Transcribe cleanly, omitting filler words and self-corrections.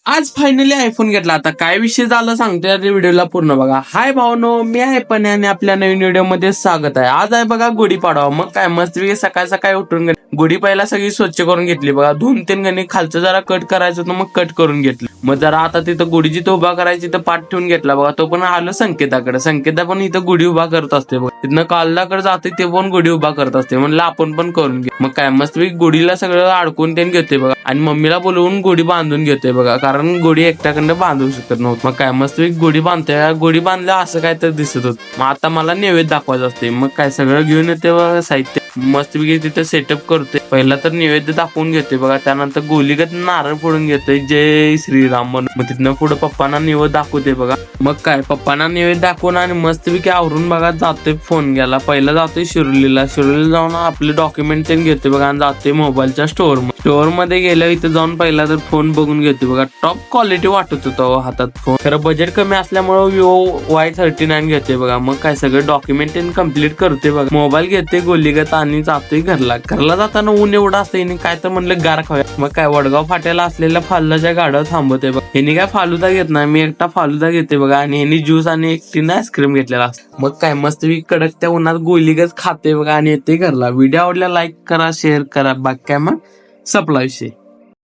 आज finally iPhone घेतला. आता काय विषय झाला सांगतोय या व्हिडिओला पूर्ण बघा. हाय भावनो, मी आहे पण आणि आपल्या नवीन व्हिडिओमध्ये स्वागत आहे. आज आहे बघा गुढीपाडवा. मग काय मस्त सकाळ सकाळी उठून गुढी पहिला सगळी स्वच्छ करून घेतली बघा. 2-3 गणी खालचं जरा कट करायचं होतं, मग कट करून घेतलं. मग जरा आता तिथं गुढी जिथं उभा करायची तर पाठ ठेवून घेतला बघा. तो पण आलं संकेताकडे. संकेता पण इथं गुढी उभा करत असते बघा. तिथनं कालदाकडे जाते ते पण गुढी उभा करत असते. म्हणलं आपण पण करून घे. मग काय मस्त गुढीला सगळं अडकून त्यांनी घेतोय बघा आणि मम्मीला बोलवून गुढी बांधून घेतोय बघा. कारण गुढी एकट्याकडनं बांधू शकत नव्हतं. मग काय मस्त गुढी बांधते. गुढी बांधल्या असं काय तर दिसत होत. मग आता मला नैवेद्य दाखवायचं असते. मग काय सगळं घेऊन येते साहित्य. मस्तपैकी तिथे सेटअप करते. पहिला तर नैवेद्य दाखवून घेते बघा. त्यानंतर गोलीगत नारळ फोडून घेतोय जय श्रीराम म्हणून. मग तिथनं पुढे पप्पांना नैवेद्य दाखवते बघा. मग काय पप्पांना नैवेद्य दाखवून आणि मस्तपैकी आवरून बघा जातोय फोन घ्यायला. पहिला जातोय शिरोलीला जाऊन आपले डॉक्युमेंट त्यांनी घेतोय बघा आणि जातोय मोबाईलच्या स्टोअर मध्ये गेल्या इथे जाऊन पहिला तर फोन बघून घेतोय बघा. टॉप क्वालिटी वाटत होता हातात फोन. खरं बजेट कमी असल्यामुळे विवो Y39 घेतोय बघा. मग काय सगळे डॉक्युमेंट त्यांनी कम्प्लीट करते बघा. मोबाईल घेते गोलीगत आणि जातोय घरला जाताना ऊन एवढं असतं. काय तर म्हणलं गार खाऊया. मग काय वडगाव फाट्याला असलेल्या फालुदाच्या गाड्या थांबवते बघा. ह्यांनी काय फालुदा घेत नाही, मी एकटा फालुदा घेते बघा आणि ह्यांनी ज्यूस आणि एकटीनं आईस्क्रीम घेतलेला असतं. मग काय मस्त कडक त्या उन्हात गोलीगत खाते बघा आणि येते घरला. व्हिडिओ आवडला लाईक करा, शेअर करा. बाकी काय मग सपला विषय.